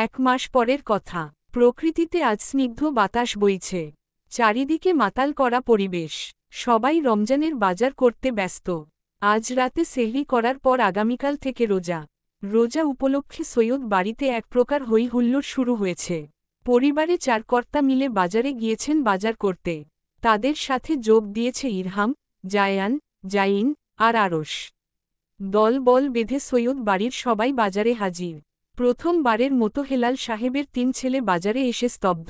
এক মাস পরের কথা। প্রকৃতিতে আজ স্নিগ্ধ বাতাস বইছে, চারিদিকে মাতাল করা পরিবেশ। সবাই রমজানের বাজার করতে ব্যস্ত। আজ রাতে সেহরি করার পর আগামীকাল থেকে রোজা। রোজা উপলক্ষে সৈয়দ বাড়িতে এক প্রকার হই হুল্লোড় শুরু হয়েছে। পরিবারে 4 কর্তা মিলে বাজারে গিয়েছেন বাজার করতে। তাদের সাথে যোগ দিয়েছে ইরহাম, জায়ান, জাইন আর আরশ। দল বল বেঁধে সৈয়দ বাড়ির সবাই বাজারে হাজির। প্রথমবারের মতো হেলাল সাহেবের 3 ছেলে বাজারে এসে স্তব্ধ।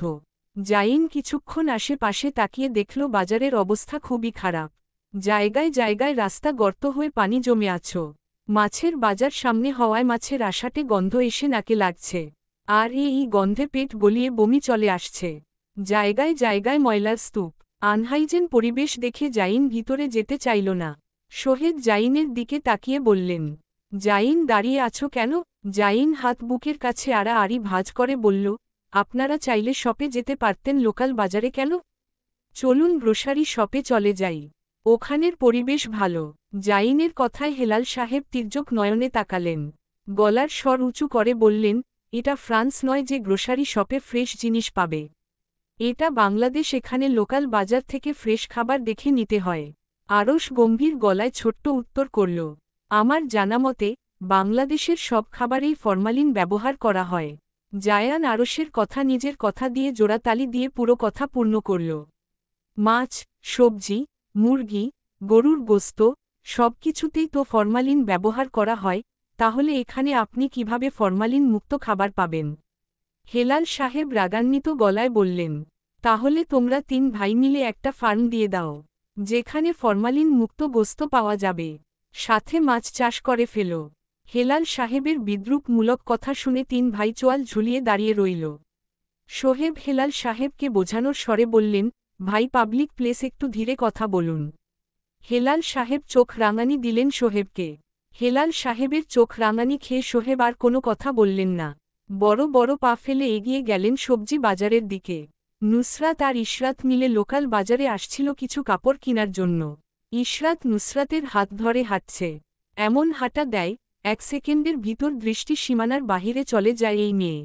জাইন কিছুক্ষণ আশেপাশে তাকিয়ে দেখল বাজারের অবস্থা খুবই খারাপ। জায়গায় জায়গায় রাস্তা গর্ত হয়ে পানি জমে আছে। মাছের বাজার সামনে হওয়ায় মাছের আশাটে গন্ধ এসে নাকে লাগছে। আর এই গন্ধে পেট গলিয়ে বমি চলে আসছে। জায়গায় জায়গায় ময়লার স্তূপ। আনহাইজেন পরিবেশ দেখে জাইন ভিতরে যেতে চাইল না। সোহেদ জাইনের দিকে তাকিয়ে বললেন, জাইন দাঁড়িয়ে আছো কেন? জাইন হাত বুকের কাছে আড়াআড়ি ভাঁজ করে বলল, আপনারা চাইলে শপে যেতে পারতেন, লোকাল বাজারে কেন? চলুন গ্রোসারি শপে চলে যাই, ওখানের পরিবেশ ভালো। জাইনের কথায় হেলাল সাহেব তির্যক নয়নে তাকালেন। গলার স্বর উঁচু করে বললেন, এটা ফ্রান্স নয় যে গ্রোসারি শপে ফ্রেশ জিনিস পাবে। এটা বাংলাদেশ, এখানে লোকাল বাজার থেকে ফ্রেশ খাবার দেখে নিতে হয়। আরশ গম্ভীর গলায় ছোট্ট উত্তর করল, আমার জানামতে বাংলাদেশের সব খাবারেই ফরমালিন ব্যবহার করা হয়। জায়ান আরশের কথা নিজের কথা দিয়ে জোড়াতালি দিয়ে পুরো কথা পূর্ণ করল। মাছ, সবজি, মুরগি, গরুর গোস্ত সবকিছুতেই তো ফরমালিন ব্যবহার করা হয়, তাহলে এখানে আপনি কিভাবে ফরমালিন মুক্ত খাবার পাবেন? হেলাল সাহেব রাগান্বিত গলায় বললেন, তাহলে তোমরা 3 ভাই মিলে একটা ফার্ম দিয়ে দাও, যেখানে ফরমালিন মুক্ত গোস্ত পাওয়া যাবে, সাথে মাছ চাষ করে ফেলো। হেলাল সাহেবের বিদ্রূপমূলক কথা শুনে 3 ভাই চোয়াল ঝুলিয়ে দাঁড়িয়ে রইল। সোহেব হেলাল সাহেবকে বোঝানোর স্বরে বললেন, ভাই পাবলিক প্লেস, একটু ধীরে কথা বলুন। হেলাল সাহেব চোখ রাঙানি দিলেন সোহেবকে। হেলাল সাহেবের চোখ রাঙানি খেয়ে সোহেব আর কোনো কথা বললেন না। বড় বড় পা ফেলে এগিয়ে গেলেন সবজি বাজারের দিকে। নুসরাত আর ইশরাত মিলে লোকাল বাজারে আসছিল কিছু কাপড় কেনার জন্য। ইশরাত নুসরাতের হাত ধরে হাঁটছে। এমন হাঁটা দেয়, 1 সেকেন্ডের ভিতর দৃষ্টি সীমানার বাহিরে চলে যায় এই মেয়ে।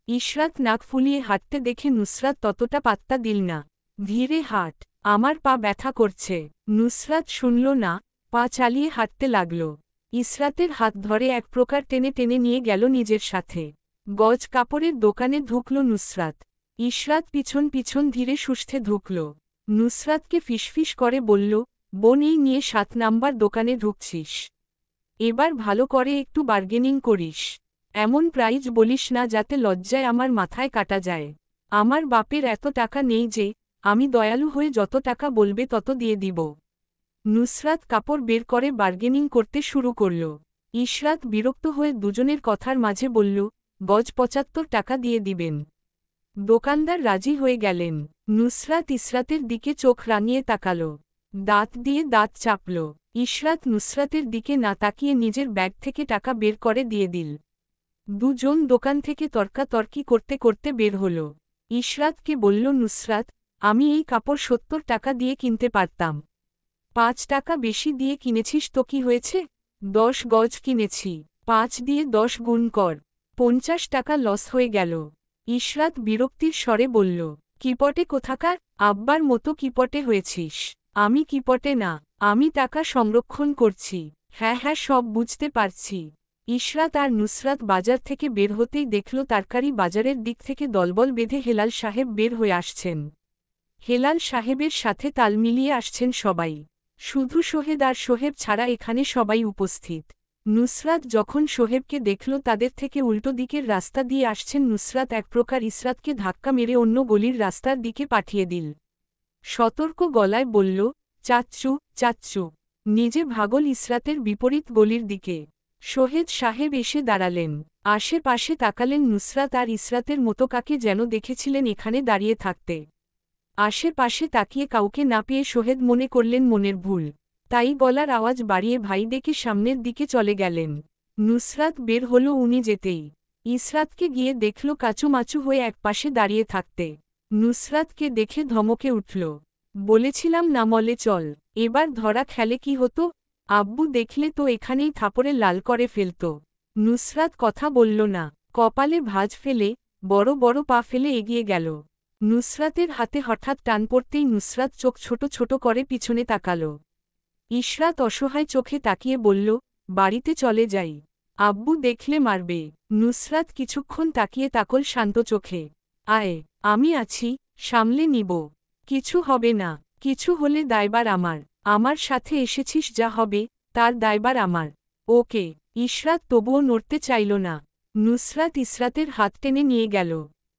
ইশরাত নাক ফুলিয়ে হাঁটতে দেখে নুসরাত ততটা পাত্তা দিল না। ধীরে হাঁট, আমার পা ব্যথা করছে। নুসরাত শুনল না, পা চালিয়ে হাঁটতে লাগল। ইশরাতের হাত ধরে এক প্রকার টেনে টেনে নিয়ে গেল নিজের সাথে। গজ কাপড়ের দোকানে ঢুকল নুসরাত। ইশরাত পিছন পিছন ধীরে সুস্থে ঢুকল। নুসরাতকে ফিসফিস করে বলল, বোন, এই নিয়ে 7 নাম্বার দোকানে ঢুকছিস, এবার ভালো করে একটু বার্গেনিং করিস। এমন প্রাইজ বলিস না যাতে লজ্জায় আমার মাথায় কাটা যায়। আমার বাপের এত টাকা নেই যে আমি দয়ালু হয়ে যত টাকা বলবে তত দিয়ে দিব। নুসরাত কাপড় বের করে বার্গেনিং করতে শুরু করল। ইশরাত বিরক্ত হয়ে দুজনের কথার মাঝে বলল, গজ 75 টাকা দিয়ে দিবেন। দোকানদার রাজি হয়ে গেলেন। নুসরাত ইশরাতের দিকে চোখ রাঙিয়ে তাকাল, দাঁত দিয়ে দাঁত চাপল। ইশরাত নুসরাতের দিকে না তাকিয়ে নিজের ব্যাগ থেকে টাকা বের করে দিয়ে দিল। দুজন দোকান থেকে তর্কাতর্কি করতে করতে বের হল। ইশরাতকে বলল, নুসরাত, আমি এই কাপড় 70 টাকা দিয়ে কিনতে পারতাম, 5 টাকা বেশি দিয়ে কিনেছিস তো কি হয়েছে? 10 গজ কিনেছি, 5 দিয়ে 10 গুণ কর, 50 টাকা লস হয়ে গেল। ইশরাত বিরক্তির স্বরে বলল, কিপটে কোথাকার, আব্বার মতো কিপটে হয়েছিস। আমি কিপটে না, আমি টাকা সংরক্ষণ করছি। হ্যাঁ হ্যাঁ, সব বুঝতে পারছি। ইশরাত আর নুসরাত বাজার থেকে বের হতেই দেখল তরকারি বাজারের দিক থেকে দলবল বেঁধে হেলাল সাহেব বের হয়ে আসছেন। হেলাল সাহেবের সাথে তাল মিলিয়ে আসছেন সবাই। শুধু সোহেদ আর সোহেব ছাড়া এখানে সবাই উপস্থিত। নুসরাত যখন সোহেবকে দেখল তাদের থেকে উল্টো দিকের রাস্তা দিয়ে আসছেন, নুসরাত এক প্রকার ইশরাতকে ধাক্কা মেরে অন্য গলির রাস্তার দিকে পাঠিয়ে দিল। সতর্ক গলায় বলল, চাচ্চু চাচ্চু। নিজে ভাগল ইশরাতের বিপরীত গলির দিকে। সোহেদ সাহেব এসে দাঁড়ালেন। আশেপাশে তাকালেন। নুসরাত আর ইশরাতের মতো কাকে যেন দেখেছিলেন এখানে দাঁড়িয়ে থাকতে। আশেপাশে তাকিয়ে কাউকে না পেয়ে সোহেদ মনে করলেন মনের ভুল, তাই গলার আওয়াজ বাড়িয়ে ভাই ডেকে সামনের দিকে চলে গেলেন। নুসরাত বের হল উনি যেতেই ইশরাতকে গিয়ে দেখল কাচুমাচু হয়ে একপাশে দাঁড়িয়ে থাকতে। নুসরাতকে দেখে ধমকে উঠল, বলেছিলাম না মলে চল, এবার ধরা খেলে কি হতো? আব্বু দেখলে তো এখানেই থাপড়ে লাল করে ফেলত। নুসরাত কথা বলল না। কপালে ভাঁজ ফেলে বড় বড় পা ফেলে এগিয়ে গেল। নুসরাতের হাতে হঠাৎ টান পড়তেই নুসরাত চোখ ছোট ছোট করে পিছনে তাকাল। ইশরাত অসহায় চোখে তাকিয়ে বলল, বাড়িতে চলে যাই, আব্বু দেখলে মারবে। নুসরাত কিছুক্ষণ তাকিয়ে তাকল শান্ত চোখে। আয়, আমি আছি, সামলে নিব, কিছু হবে না। কিছু হলে দায়বার আমার। আমার সাথে এসেছিস, যা হবে তার দায়বার আমার। ওকে। ইশরাত তবুও নড়তে চাইল না। নুসরাত ইসরাতের হাত টেনে নিয়ে গেল।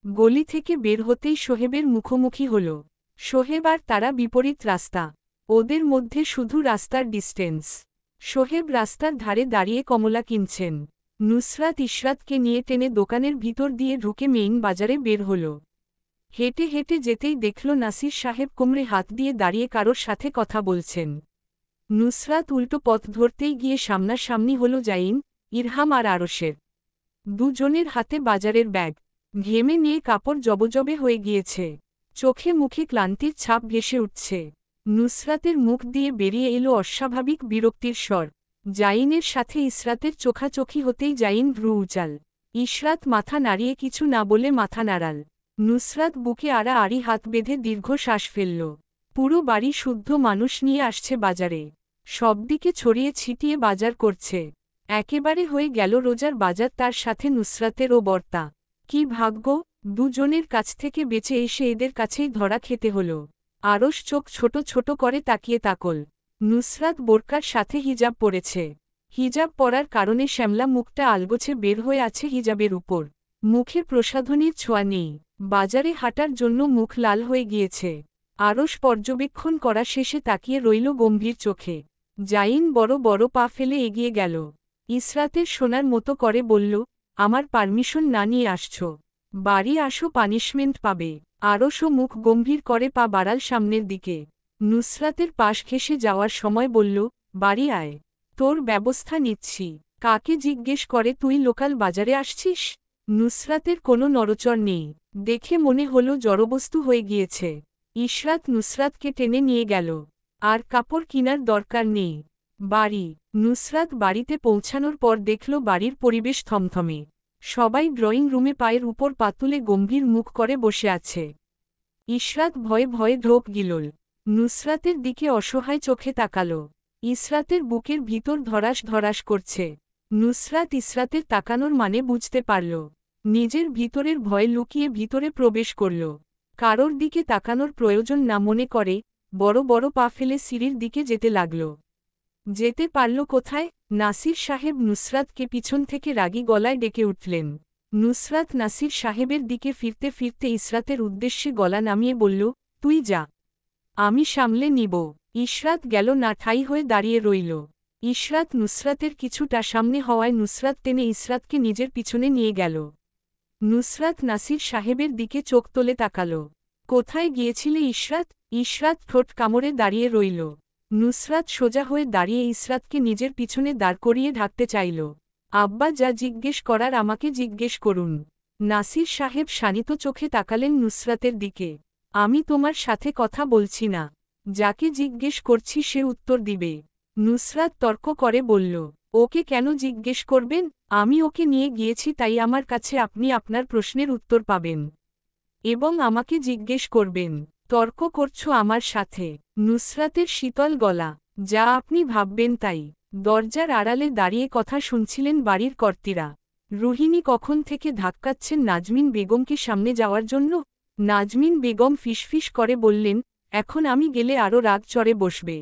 গলি থেকে বের হতেই সোহেবের মুখোমুখি হল। সোহেব আর তারা বিপরীত রাস্তা, ওদের মধ্যে শুধু রাস্তার ডিস্টেন্স। সোহেব রাস্তার ধারে দাঁড়িয়ে কমলা কিনছেন। নুসরাত ইশরাতকে নিয়ে টেনে দোকানের ভিতর দিয়ে ঢুকে মেইন বাজারে বের হল। হেঁটে হেঁটে যেতেই দেখল নাসির সাহেব কোমরে হাত দিয়ে দাঁড়িয়ে কারোর সাথে কথা বলছেন। নুসরাত উল্টো পথ ধরতেই গিয়ে সামনাসামনি হল জাইন, ইরহাম আর আরশের। দুজনের হাতে বাজারের ব্যাগ, ঘেমে নিয়ে কাপড় জবজবে হয়ে গিয়েছে। চোখে মুখে ক্লান্তির ছাপ ভেসে উঠছে। নুসরাতের মুখ দিয়ে বেরিয়ে এলো অস্বাভাবিক বিরক্তির স্বর। জাইনের সাথে ইসরাতের চোখাচোখি হতেই জাইন ভ্রু উচাল। ইশরাত মাথা নাড়িয়ে কিছু না বলে মাথা নাড়াল। নুসরাত বুকে আড়াআড়ি হাত বেঁধে দীর্ঘ শ্বাস ফেলল। পুরো বাড়ি শুদ্ধ মানুষ নিয়ে আসছে বাজারে, সবদিকে ছড়িয়ে ছিটিয়ে বাজার করছে। একেবারে হয়ে গেল রোজার বাজার, তার সাথে নুসরাতের ও বর্তা। কি ভাগ্য, দুজনের কাছ থেকে বেঁচে এসে এদের কাছেই ধরা খেতে হল। আরশ চোখ ছোট ছোট করে তাকিয়ে তাকল। নুসরাত বোরকার সাথে হিজাব পরেছে। হিজাব পরার কারণে শ্যামলা মুখটা আলগোছে বের হয়ে আছে হিজাবের উপর। মুখে প্রসাধনীর ছোঁয়া নেই। বাজারে হাঁটার জন্য মুখ লাল হয়ে গিয়েছে। আরশ পর্যবেক্ষণ করা শেষে তাকিয়ে রইল গম্ভীর চোখে। জাইন বড় বড় পা ফেলে এগিয়ে গেল। ইসরাতের শোনার মতো করে বলল, আমার পারমিশন না নিয়ে আসছ, বাড়ি আসো পানিশমেন্ট পাবে। আরশও মুখ গম্ভীর করে পা বাড়াল সামনের দিকে। নুসরাতের পাশ ঘেঁষে যাওয়ার সময় বলল, বাড়ি আয়, তোর ব্যবস্থা নিচ্ছি। কাকে জিজ্ঞেস করে তুই লোকাল বাজারে আসছিস? নুসরাতের কোনো নড়চড় নেই, দেখে মনে হলো জড়বস্তু হয়ে গিয়েছে। ইশরাত নুসরাতকে টেনে নিয়ে গেল। আর কাপড় কিনার দরকার নেই, বাড়ি। নুসরাত বাড়িতে পৌঁছানোর পর দেখল বাড়ির পরিবেশ থমথমে। সবাই ড্রয়িং রুমে পায়ের উপর পা তুলে গম্ভীর মুখ করে বসে আছে। ইশরাত ভয়ে ভয়ে ঢোক গিলল। নুসরাতের দিকে অসহায় চোখে তাকাল। ইসরাতের বুকের ভিতর ধরাস ধরাস করছে। নুসরাত ইসরাতের তাকানোর মানে বুঝতে পারল। নিজের ভিতরের ভয় লুকিয়ে ভিতরে প্রবেশ করল। কারোর দিকে তাকানোর প্রয়োজন না মনে করে বড় বড় পা ফেলে সিঁড়ির দিকে যেতে লাগল। যেতে পারল কোথায়? নাসির সাহেব নুসরাতকে পিছন থেকে রাগী গলায় ডেকে উঠলেন। নুসরাত নাসির সাহেবের দিকে ফিরতে ফিরতে ইসরাতের উদ্দেশ্যে গলা নামিয়ে বলল, তুই যা, আমি সামলে নিব। ইশরাত গেল না, ঠাই হয়ে দাঁড়িয়ে রইল। ইশরাত নুসরাতের কিছুটা সামনে হওয়ায় নুসরাত টেনে ইসরাতকে নিজের পিছনে নিয়ে গেল। নুসরাত নাসির সাহেবের দিকে চোখ তোলে তাকাল। কোথায় গিয়েছিলে ইশরাত? ইশরাত ঠোঁট কামড়ে দাঁড়িয়ে রইল। নুসরাত সোজা হয়ে দাঁড়িয়ে ইসরাতকে নিজের পিছনে দাঁড় করিয়ে ঢাকতে চাইল। আব্বা যা জিজ্ঞেস করার আমাকে জিজ্ঞেস করুন। নাসির সাহেব শানিত চোখে তাকালেন নুসরাতের দিকে। আমি তোমার সাথে কথা বলছি না, যাকে জিজ্ঞেস করছি সে উত্তর দিবে। নুসরাত তর্ক করে বলল, ওকে কেন জিজ্ঞেস করবেন? আমি ওকে নিয়ে গিয়েছি, তাই আমার কাছে আপনি আপনার প্রশ্নের উত্তর পাবেন এবং আমাকে জিজ্ঞেস করবেন। তর্ক করছো আমার সাথে? নুসরাতের শীতল গলা, যা আপনি ভাববেন তাই। দরজার আড়ালে দাঁড়িয়ে কথা শুনছিলেন বাড়ির কর্ত্রীরা। রুহিণী কখন থেকে ধাক্কাচ্ছেন নাজমিন বেগমকে সামনে যাওয়ার জন্য। নাজমিন বেগম ফিসফিস করে বললেন, এখন আমি গেলে আরও রাগ চড়ে বসবে।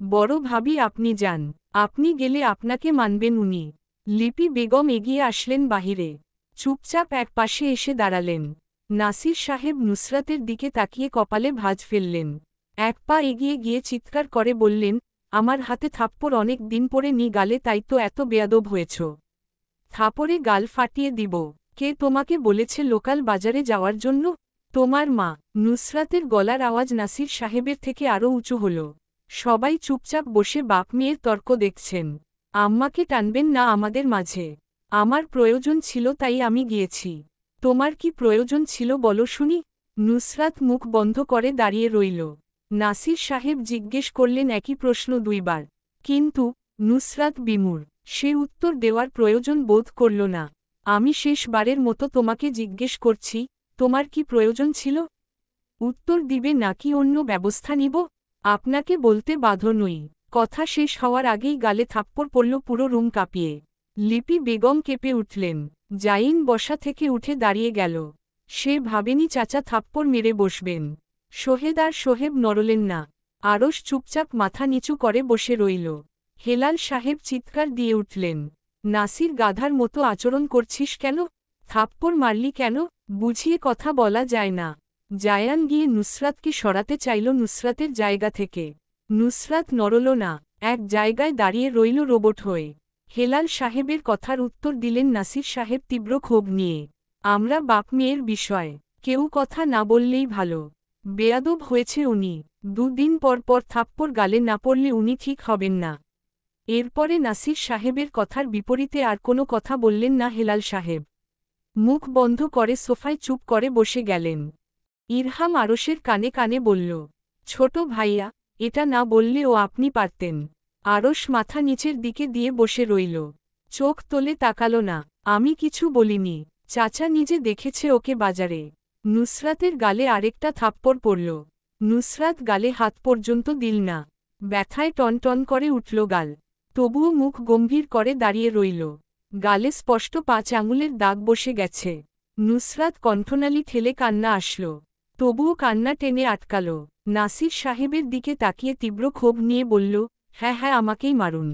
বড় ভাবি আপনি যান, আপনি গেলে আপনাকে মানবেন উনি। লিপি বেগম এগিয়ে আসলেন বাহিরে, চুপচাপ এক পাশে এসে দাঁড়ালেন। নাসির সাহেব নুসরাতের দিকে তাকিয়ে কপালে ভাঁজ ফেললেন। এক পা এগিয়ে গিয়ে চিৎকার করে বললেন, আমার হাতে থাপ্পড় অনেক দিন পরে নি গালে, তাই তো এত বেয়াদব হয়েছ। থাপড়ে গাল ফাটিয়ে দিব। কে তোমাকে বলেছে লোকাল বাজারে যাওয়ার জন্য? তোমার মা। নুসরাতের গলার আওয়াজ নাসির সাহেবের থেকে আরও উঁচু হল। সবাই চুপচাপ বসে বাপ মেয়ের তর্ক দেখছেন। আম্মাকে টানবেন না আমাদের মাঝে। আমার প্রয়োজন ছিল তাই আমি গিয়েছি। তোমার কি প্রয়োজন ছিল বলো শুনি? নুসরাত মুখ বন্ধ করে দাঁড়িয়ে রইল। নাসির সাহেব জিজ্ঞেস করলেন একই প্রশ্ন দুইবার, কিন্তু নুসরাত বিমূঢ়। সে উত্তর দেওয়ার প্রয়োজন বোধ করল না। আমি শেষবারের মতো তোমাকে জিজ্ঞেস করছি, তোমার কি প্রয়োজন ছিল? উত্তর দিবে নাকি অন্য ব্যবস্থা নিব? আপনাকে বলতে বাধ্য নই। কথা শেষ হওয়ার আগেই গালে থাপ্পড় পড়ল পুরো রুম কাঁপিয়ে। লিপি বেগম কেঁপে উঠলেন। জাইন বসা থেকে উঠে দাঁড়িয়ে গেল। সে ভাবেনি চাচা থাপ্পড় মেরে বসবেন। সোহেদ আর সোহেব নড়লেন না। আরশ চুপচাপ মাথা নিচু করে বসে রইল। হেলাল সাহেব চিৎকার দিয়ে উঠলেন, নাসির গাধার মতো আচরণ করছিস কেন? থাপ্পড় মারলি কেন? বুঝিয়ে কথা বলা যায় না। জায়ান গিয়ে নুসরাতকে সরাতে চাইল নুসরাতের জায়গা থেকে। নুসরাত নড়ল না, এক জায়গায় দাঁড়িয়ে রইল রোবট হয়ে। হেলাল সাহেবের কথার উত্তর দিলেন নাসির সাহেব তীব্র ক্ষোভ নিয়ে। আমরা বাপ মেয়ের বিষয় কেউ কথা না বললেই ভালো। বেয়াদব হয়েছে উনি। দুদিন পর পর থাপ্পড় গালে না পড়লে উনি ঠিক হবেন না। এরপরে নাসির সাহেবের কথার বিপরীতে আর কোনো কথা বললেন না হেলাল সাহেব। মুখ বন্ধ করে সোফায় চুপ করে বসে গেলেন। ইরহাম আরশের কানে কানে বলল, ছোট ভাইয়া, এটা না বললেও আপনি পারতেন। আরশ মাথা নিচের দিকে দিয়ে বসে রইল। চোখ তোলে তাকালো না। আমি কিছু বলিনি। চাচা নিজে দেখেছে ওকে বাজারে। নুসরাতের গালে আরেকটা থাপ্পড় পড়ল। নুসরাত গালে হাত পর্যন্ত দিল না। ব্যথায় টনটন করে উঠল গাল। তবুও মুখ গম্ভীর করে দাঁড়িয়ে রইল। গালে স্পষ্ট 5 আঙুলের দাগ বসে গেছে। নুসরাত কণ্ঠনালী ঠেলে কান্না আসল। তবুও কান্না টেনে আটকাল। নাসির সাহেবের দিকে তাকিয়ে তীব্র ক্ষোভ নিয়ে বলল, হ্যাঁ হ্যাঁ, আমাকেই মারুন।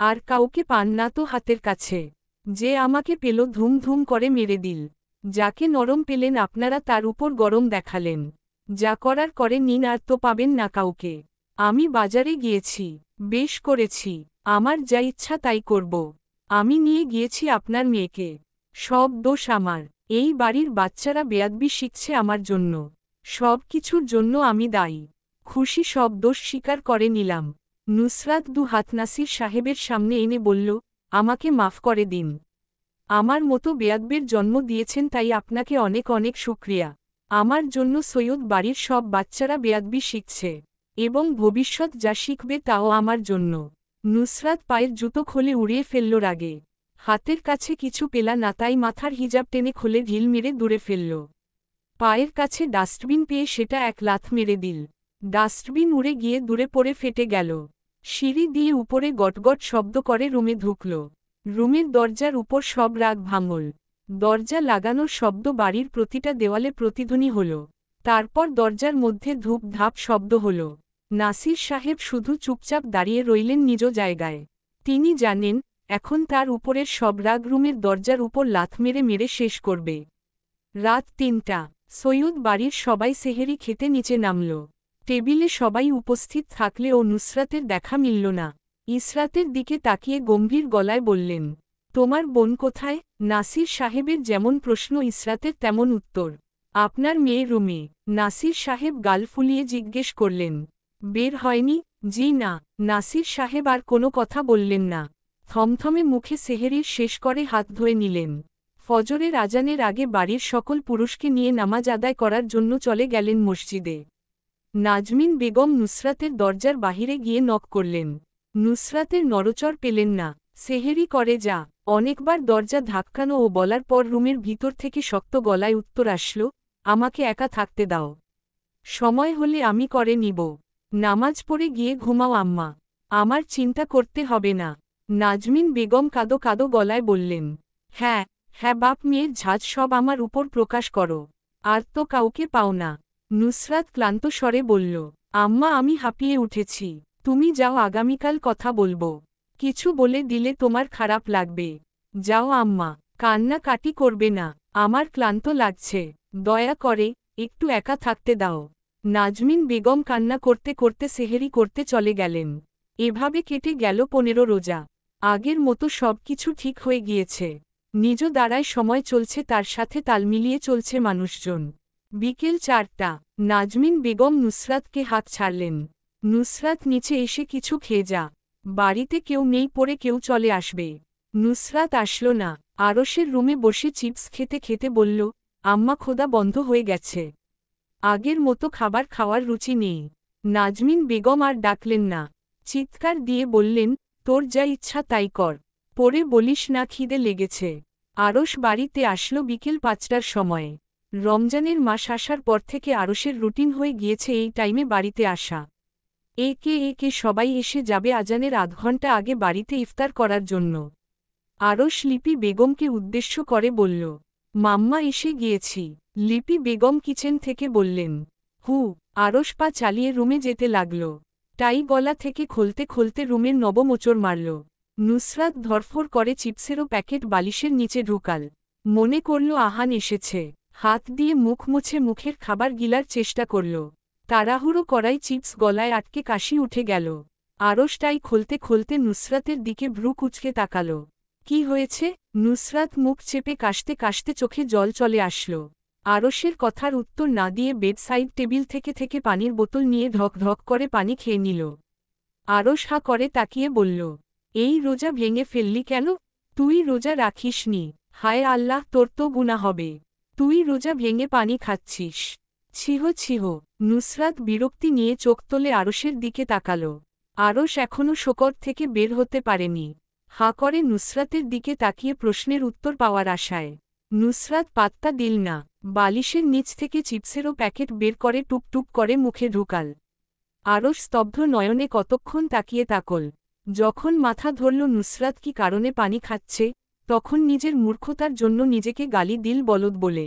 আর কাউকে পান না তো হাতের কাছে। যে আমাকে পেল ধুম ধুম করে মেরে দিল। যাকে নরম পেলেন আপনারা তার উপর গরম দেখালেন। যা করার করে নিন, আর তো পাবেন না কাউকে। আমি বাজারে গিয়েছি, বেশ করেছি। আমার যা ইচ্ছা তাই করব। আমি নিয়ে গিয়েছি আপনার মেয়েকে। সব দোষ আমার। এই বাড়ির বাচ্চারা বেয়াদবি শিখছে আমার জন্য। সব কিছুর জন্য আমি দায়ী। খুশি সব দোষ স্বীকার করে নিলাম। নুসরাত দু হাত নাসির সাহেবের সামনে এনে বলল, আমাকে মাফ করে দিন। আমার মতো বেয়াদবের জন্ম দিয়েছেন, তাই আপনাকে অনেক অনেক শুকরিয়া। আমার জন্য সৈয়দ বাড়ির সব বাচ্চারা বেয়াদবি শিখছে, এবং ভবিষ্যৎ যা শিখবে তাও আমার জন্য। নুসরাত পায়ের জুতো খুলে উড়িয়ে ফেলল রাগে। হাতের কাছে কিছু পেলা না, তাই মাথার হিজাব টেনে খুলে ঢিল মেরে দূরে ফেলল। পায়ের কাছে ডাস্টবিন পেয়ে সেটা এক লাথ মেরে দিল। ডাস্টবিন উড়ে গিয়ে দূরে পড়ে ফেটে গেল। সিঁড়ি দিয়ে উপরে গটগট শব্দ করে রুমে ঢুকল। রুমের দরজার উপর সব রাগ ভাঙল। দরজা লাগানোর শব্দ বাড়ির প্রতিটা দেওয়ালে প্রতিধ্বনি হল। তারপর দরজার মধ্যে ধূপ ধাপ শব্দ হল। নাসির সাহেব শুধু চুপচাপ দাঁড়িয়ে রইলেন নিজ জায়গায়। তিনি জানেন, এখন তার উপরের সব রাগ রুমের দরজার উপর লাথ মেরে মেরে শেষ করবে। রাত ৩টা। সৈয়দ বাড়ির সবাই সেহেরি খেতে নিচে নামল। টেবিলে সবাই উপস্থিত থাকলেও নুসরাতের দেখা মিলল না। ইসরাতের দিকে তাকিয়ে গম্ভীর গলায় বললেন, তোমার বোন কোথায়? নাসির সাহেবের যেমন প্রশ্ন ইসরাতের তেমন উত্তর। আপনার মেয়ে রুমে। নাসির সাহেব গাল ফুলিয়ে জিজ্ঞেস করলেন, বের হয়নি? জি না। নাসির সাহেব আর কোনো কথা বললেন না। থমথমে মুখে সেহেরির শেষ করে হাত ধুয়ে নিলেন। ফজরের আজানের আগে বাড়ির সকল পুরুষকে নিয়ে নামাজ আদায় করার জন্য চলে গেলেন মসজিদে। নাজমিন বেগম নুসরাতের দরজার বাহিরে গিয়ে নক করলেন। নুসরাতের নড়চড় পেলেন না। সেহেরি করে যা। অনেকবার দরজা ধাক্কানো ও বলার পর রুমের ভিতর থেকে শক্ত গলায় উত্তর আসল, আমাকে একা থাকতে দাও। সময় হলে আমি করে নিব। নামাজ পড়ে গিয়ে ঘুমাও আম্মা। আমার চিন্তা করতে হবে না। নাজমিন বেগম কাদো কাদো গলায় বললেন, হ্যাঁ হ্যাঁ, বাপ মেয়ের ঝাঁজ সব আমার উপর প্রকাশ করো। আর তো কাউকে পাও না। নুসরাত ক্লান্ত স্বরে বলল, আম্মা আমি হাঁপিয়ে উঠেছি। তুমি যাও, আগামীকাল কথা বলবো। কিছু বলে দিলে তোমার খারাপ লাগবে। যাও আম্মা, কান্নাকাটি করবে না। আমার ক্লান্ত লাগছে। দয়া করে একটু একা থাকতে দাও। নাজমিন বেগম কান্না করতে করতে সেহেরি করতে চলে গেলেন। এভাবে কেটে গেল 15 রোজা। আগের মতো সব কিছু ঠিক হয়ে গিয়েছে। নিজ দ্বারায় সময় চলছে, তার সাথে তাল মিলিয়ে চলছে মানুষজন। বিকেল 4টা। নাজমিন বেগম নুসরাতকে হাত ছাড়লেন। নুসরাত নিচে এসে কিছু খেয়ে যা। বাড়িতে কেউ নেই, পরে কেউ চলে আসবে। নুসরাত আসলো না। আরশের রুমে বসে চিপস খেতে খেতে বলল, আম্মা খোদা বন্ধ হয়ে গেছে। আগের মতো খাবার খাওয়ার রুচি নেই। নাজমিন বেগম আর ডাকলেন না। চিৎকার দিয়ে বললেন, তোর যা ইচ্ছা তাই কর। পরে বলিস না খিদে লেগেছে। আরশ বাড়িতে আসলো বিকেল 5টার সময়ে। রমজানের মাস আসার পর থেকে আরশের রুটিন হয়ে গিয়েছে এই টাইমে বাড়িতে আসা। একে একে সবাই এসে যাবে আজানের আধ ঘণ্টা আগে বাড়িতে ইফতার করার জন্য। আরশ লিপি বেগমকে উদ্দেশ্য করে বলল, মাম্মা এসে গিয়েছি। লিপি বেগম কিচেন থেকে বললেন, হু। আরশ পা চালিয়ে রুমে যেতে লাগল। টাই গলা থেকে খুলতে খুলতে রুমের নবমোচড় মারল। নুসরাত ধরফর করে চিপসেরও প্যাকেট বালিশের নিচে ঢুকাল। মনে করল আহান এসেছে। হাত দিয়ে মুখ মুছে মুখের খাবার গিলার চেষ্টা করল। তাড়াহুড়ো করাই চিপস গলায় আটকে কাশি উঠে গেল। আরশ টাই খুলতে খুলতে নুসরাতের দিকে ভ্রু কুঁচকে তাকাল। কি হয়েছে? নুসরাত মুখ চেপে কাশতে কাশতে চোখে জল চলে আসল। আরশের কথার উত্তর না দিয়ে বেডসাইড টেবিল থেকে পানির বোতল নিয়ে ঢক ঢক করে পানি খেয়ে নিল। আরশ হা করে তাকিয়ে বলল, এই রোজা ভেঙে ফেললি কেন? তুই রোজা রাখিসনি। হায় আল্লাহ, তোর তো গুনাহ হবে। তুই রোজা ভেঙে পানি খাচ্ছিস। ছিহ ছিহ। নুসরাত বিরক্তি নিয়ে চোখ তোলে আরশের দিকে তাকাল। আরশ এখনও শোকর থেকে বের হতে পারেনি। হা করে নুসরাতের দিকে তাকিয়ে প্রশ্নের উত্তর পাওয়ার আশায়। নুসরাত পাত্তা দিল না। বালিশের নিচ থেকে চিপসেরও প্যাকেট বের করে টুকটুক করে মুখে ঢুকাল। আরশ স্তব্ধ নয়নে কতক্ষণ তাকিয়ে তাকল। যখন মাথা ধরল নুসরাত কি কারণে পানি খাচ্ছে, তখন নিজের মূর্খতার জন্য নিজেকে গালি দিল বলদ বলে।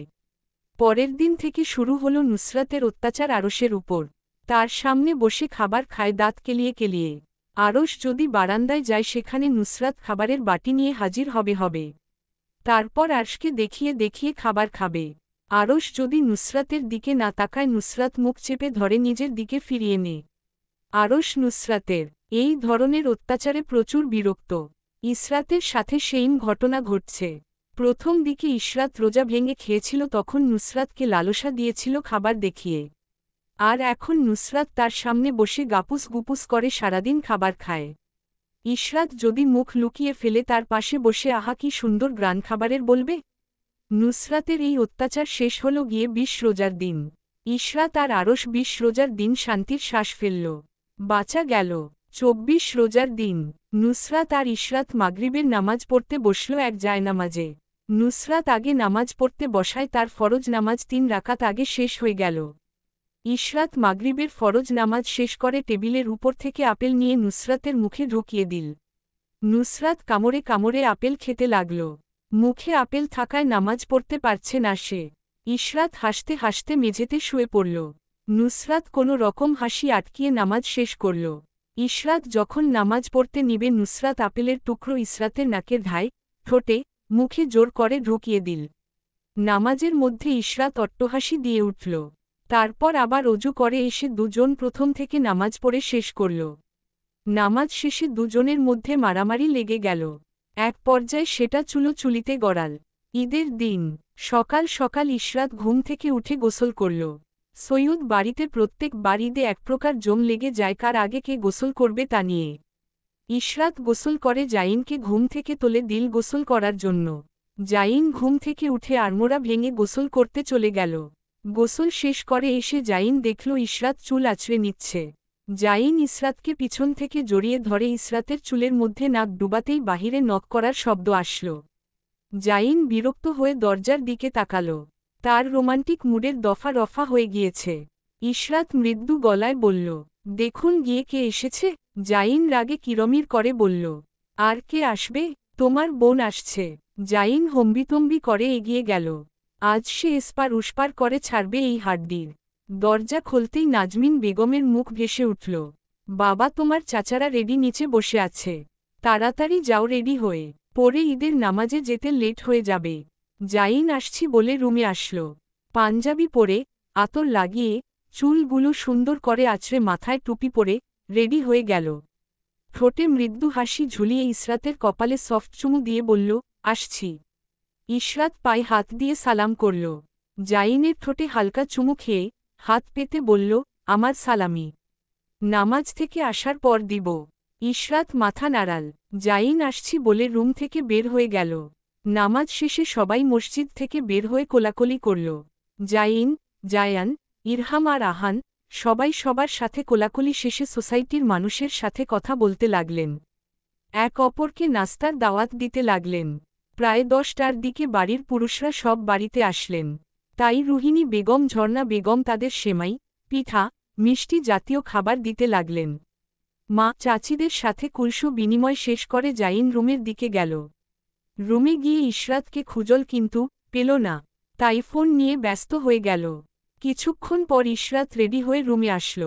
পরের দিন থেকে শুরু হলো নুসরাতের অত্যাচার আরশের উপর। তার সামনে বসে খাবার খায় দাঁত কেলিয়ে কেলিয়ে। আরশ যদি বারান্দায় যায় সেখানে নুসরাত খাবারের বাটি নিয়ে হাজির হবে। তারপর আরশকে দেখিয়ে দেখিয়ে খাবার খাবে। আরশ যদি নুসরাতের দিকে না তাকায় নুসরাত মুখ চেপে ধরে নিজের দিকে ফিরিয়ে নে। আরশ নুসরাতের এই ধরনের অত্যাচারে প্রচুর বিরক্ত। ইসরাতের সাথে সেইম ঘটনা ঘটছে। প্রথম দিকে ইশরাত রোজা ভেঙে খেয়েছিল, তখন নুসরাতকে লালসা দিয়েছিল খাবার দেখিয়ে। আর এখন নুসরাত তার সামনে বসে গাপুস গুপুস করে সারাদিন খাবার খায়। ইশরাত যদি মুখ লুকিয়ে ফেলে তার পাশে বসে আহা কি সুন্দর গ্রান খাবারের বলবে। নুসরাতের এই অত্যাচার শেষ হল গিয়ে 20 রোজার দিন। ইশরাত আর আরশ 20 রোজার দিন শান্তির শ্বাস ফেলল। বাঁচা গেল 24 রোজার দিন। নুসরাত আর ইশরাত মাগরিবের নামাজ পড়তে বসল এক জায়নামাজে। নুসরাত আগে নামাজ পড়তে বসায়, তার ফরজ নামাজ 3 রাকাত আগে শেষ হয়ে গেল। ইশরাত মাগরিবের ফরজ নামাজ শেষ করে টেবিলের উপর থেকে আপেল নিয়ে নুসরাতের মুখে ঢুকিয়ে দিল। নুসরাত কামড়ে কামড়ে আপেল খেতে লাগল। মুখে আপেল থাকায় নামাজ পড়তে পারছে না সে। ইশরাত হাসতে হাসতে মেঝেতে শুয়ে পড়ল। নুসরাত কোনো রকম হাসি আটকিয়ে নামাজ শেষ করল। ইশরাত যখন নামাজ পড়তে নিবে নুসরাত আপেলের টুকরো ইশরাতের নাকের ধায়, ঠোঁটে, মুখে জোর করে ঢুকিয়ে দিল। নামাজের মধ্যে ইশরাত অট্টহাসি দিয়ে উঠল। তারপর আবার অজু করে এসে দুজন প্রথম থেকে নামাজ পড়ে শেষ করল। নামাজ শেষে দুজনের মধ্যে মারামারি লেগে গেল। এক পর্যায়ে সেটা চুলোচুলিতে গড়াল। ঈদের দিন সকাল সকাল ইশরাত ঘুম থেকে উঠে গোসল করল। সৈয়দ বাড়িতে প্রত্যেক বার ঈদে এক প্রকার জম লেগে যায় কার আগে কে গোসল করবে তা নিয়ে। ইশরাত গোসল করে জাইনকে ঘুম থেকে তোলে দিল গোসল করার জন্য। জাইন ঘুম থেকে উঠে আড়মোড়া ভেঙে গোসল করতে চলে গেল। গোসল শেষ করে এসে জাইন দেখল ইশরাত চুল আছড়ে নিচ্ছে। জাইন ইশরাতকে পিছন থেকে জড়িয়ে ধরে ইশরাতের চুলের মধ্যে নাক ডুবাতেই বাহিরে নক করার শব্দ আসল। জাইন বিরক্ত হয়ে দরজার দিকে তাকাল। তার রোমান্টিক মুডের দফা রফা হয়ে গিয়েছে। ইশরাত মৃদু গলায় বলল, দেখুন গিয়ে কে এসেছে। জাইন রাগে কিরমির করে বলল, আর কে আসবে? তোমার বোন আসছে। জাইন হম্বিতম্বি করে এগিয়ে গেল। আজ সে এসপার উসপার করে ছাড়বে এই হাড্ডির। দরজা খুলতেই নাজমিন বেগমের মুখ ভেসে উঠল। বাবা, তোমার চাচারা রেডি নিচে বসে আছে। তাড়াতাড়ি যাও রেডি হয়ে, পরে ঈদের নামাজে যেতে লেট হয়ে যাবে। জাইন আসছি বলে রুমে আসল। পাঞ্জাবি পরে, আতর লাগিয়ে, চুলগুলো সুন্দর করে আছড়ে মাথায় টুপি পরে, রেডি হয়ে গেল। ঠোঁটে মৃদু হাসি ঝুলিয়ে ইশরাতের কপালে সফট চুমু দিয়ে বলল, আসছি। ইশরাত পায়ে হাত দিয়ে সালাম করল। জাইনের ঠোঁটে হালকা চুমু খেয়ে, হাত পেতে বলল, আমার সালামি নামাজ থেকে আসার পর দিব। ইশরাত মাথা নাড়াল। জাইন আসছি বলে রুম থেকে বের হয়ে গেল। নামাজ শেষে সবাই মসজিদ থেকে বের হয়ে কোলাকুলি করল। জাইন, জায়ান, ইরহাম আর আহান সবাই সবার সাথে কোলাকুলি শেষে সোসাইটির মানুষের সাথে কথা বলতে লাগলেন। এক অপরকে নাস্তার দাওয়াত দিতে লাগলেন। প্রায় 10টার দিকে বাড়ির পুরুষরা সব বাড়িতে আসলেন। তাই রুহিণী বেগম ঝর্ণা বেগম তাদের সেমাই, পিঠা, মিষ্টি জাতীয় খাবার দিতে লাগলেন। মা চাচিদের সাথে কুলসু বিনিময় শেষ করে জাইন রুমের দিকে গেল। রুমে গিয়ে ইশরাতকে খুঁজল কিন্তু পেল না। তাই ফোন নিয়ে ব্যস্ত হয়ে গেল। কিছুক্ষণ পর ইশরাত রেডি হয়ে রুমে আসল।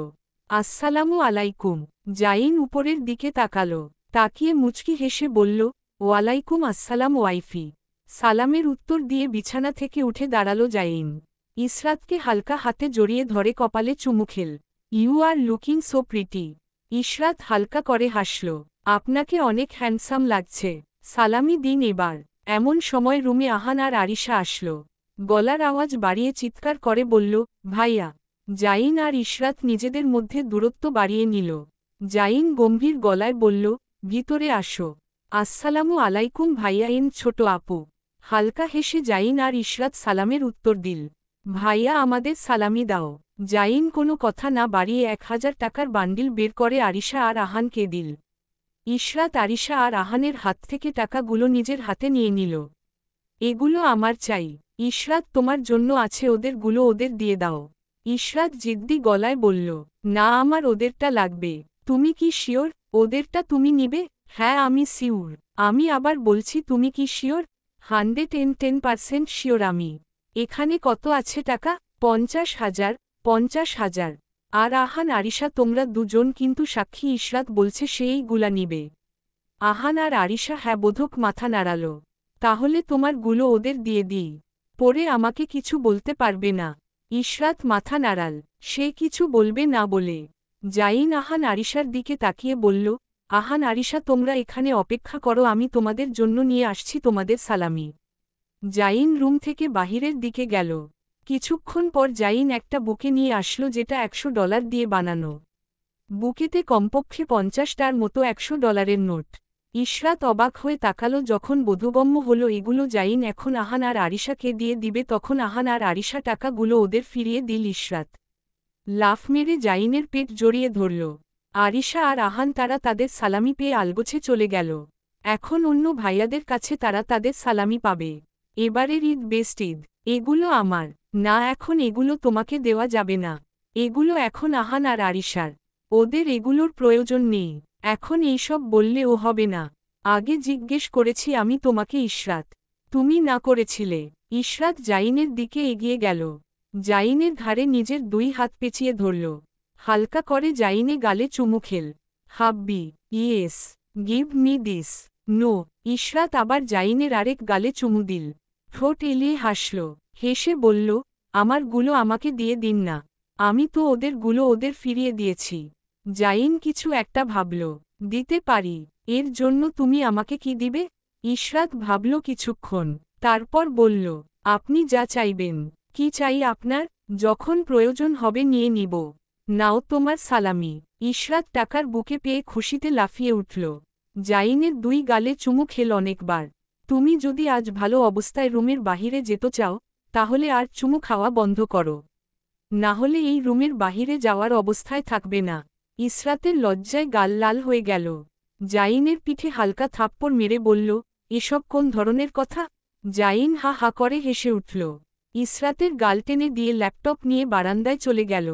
আসসালামু আলাইকুম। জাইন উপরের দিকে তাকাল। তাকিয়ে মুচকি হেসে বলল, ওয়ালাইকুম আসসালাম ওয়াইফি। সালামের উত্তর দিয়ে বিছানা থেকে উঠে দাঁড়াল জাইন। ইশরাতকে হালকা হাতে জড়িয়ে ধরে কপালে চুমু খেল। You are looking so pretty. Ishrat হালকা করে হাসল। আপনাকে অনেক হ্যান্ডসাম লাগছে। সালামি দিন এবার। এমন সময় রুমে আহান আর আরিশা আসল। গলার আওয়াজ বাড়িয়ে চিৎকার করে বলল, ভাইয়া। জাইন আর ইশরাত নিজেদের মধ্যে দূরত্ব বাড়িয়ে নিল। জাইন গম্ভীর গলায় বলল, ভিতরে আসো। আসসালামু আলাইকুম ভাইয়া ছোট আপু। হালকা হেসে জাইন আর ইশরাত সালামের উত্তর দিল। ভাইয়া আমাদের সালামি দাও। জাইন কোনো কথা না বাড়িয়ে 1000 টাকার বান্ডিল বের করে আরিশা আর আহানকে দিল। ইশরাত আরিশা আর আহানের হাত থেকে টাকাগুলো নিজের হাতে নিয়ে নিল। এগুলো আমার চাই। ইশরাত তোমার জন্য আছে ওদেরগুলো ওদের দিয়ে দাও। ইশরাত জিদ্দি গলায় বলল, না আমার ওদেরটা লাগবে। তুমি কি শিওর ওদেরটা তুমি নিবে? হ্যাঁ আমি শিওর। আমি আবার বলছি তুমি কি শিওর? 110% শিওর আমি। এখানে কত আছে টাকা? 50,000। 50,000। আর আহান আরিশা তোমরা দুজন কিন্তু সাক্ষী ইশরাত বলছে সেইগুলা নিবে। আহান আর আরিশা হ্যাঁ বোধক মাথা নাড়াল। তাহলে তোমার গুলো ওদের দিয়ে দিই। পরে আমাকে কিছু বলতে পারবে না। ইশরাত মাথা নাড়াল। সে কিছু বলবে না বলে। জাইন আহান আরিশার দিকে তাকিয়ে বলল, আহান আরিশা তোমরা এখানে অপেক্ষা করো আমি তোমাদের জন্য নিয়ে আসছি তোমাদের সালামি। জাইন রুম থেকে বাহিরের দিকে গেল। কিছুক্ষণ পর জাইন একটা বুকে নিয়ে আসলো যেটা $100 দিয়ে বানানো। বুকেতে কমপক্ষে 50টার মতো $100 নোট। ইশরাত অবাক হয়ে তাকালো যখন বোধগম্য হল এগুলো জাইন এখন আহান আর আরিশাকে দিয়ে দিবে তখন আহান আর আরিশা টাকাগুলো ওদের ফিরিয়ে দিল ইশরাত। লাফ মেরে জাইনের পেট জড়িয়ে ধরল। আরিশা আর আহান তারা তাদের সালামি পেয়ে আলগোছে চলে গেল। এখন অন্য ভাইয়াদের কাছে তারা তাদের সালামি পাবে। এবারের ঈদ বেস্ট ঈদ। এগুলো আমার। না এখন এগুলো তোমাকে দেওয়া যাবে না। এগুলো এখন আহান আর আরিশার। ওদের এগুলোর প্রয়োজন নেই। এখন এইসব বললে ও হবে না। আগে জিজ্ঞেস করেছি আমি তোমাকে ইশরাত। তুমি না করেছিলে। ইশরাত জাইনের দিকে এগিয়ে গেল। জাইনের ঘাড়ে নিজের 2 হাত পেঁচিয়ে ধরল। হালকা করে জাইনে গালে চুমু খেল। Hubby, yes, give me this. No. Ishrat আবার জাইনের আরেক গালে চুমু দিল। ঠোঁট এলিয়ে হাসল। হেসে বলল, আমার গুলো আমাকে দিয়ে দিন না। আমি তো ওদের গুলো ওদের ফিরিয়ে দিয়েছি। জাইন কিছু একটা ভাবল। দিতে পারি। এর জন্য তুমি আমাকে কি দিবে? ইশরাত ভাবল কিছুক্ষণ। তারপর বলল, আপনি যা চাইবেন। কি চাই আপনার? যখন প্রয়োজন হবে নিয়ে নিব। নাও তোমার সালামি। ইশরাত টাকার বুকে পেয়ে খুশিতে লাফিয়ে উঠল। জাইনের 2 গালে চুমু খেল অনেকবার। তুমি যদি আজ ভালো অবস্থায় রুমের বাহিরে যেতে চাও তাহলে আর চুমু খাওয়া বন্ধ করো। না হলে এই রুমের বাহিরে যাওয়ার অবস্থায় থাকবে না। ইশরাতের লজ্জায় গাল লাল হয়ে গেল। জাইনের পিঠে হালকা থাপ্পড় মেরে বলল, এসব কোন ধরনের কথা? জাইন হা হা করে হেসে উঠল। ইশরাতের গাল টেনে দিয়ে ল্যাপটপ নিয়ে বারান্দায় চলে গেল।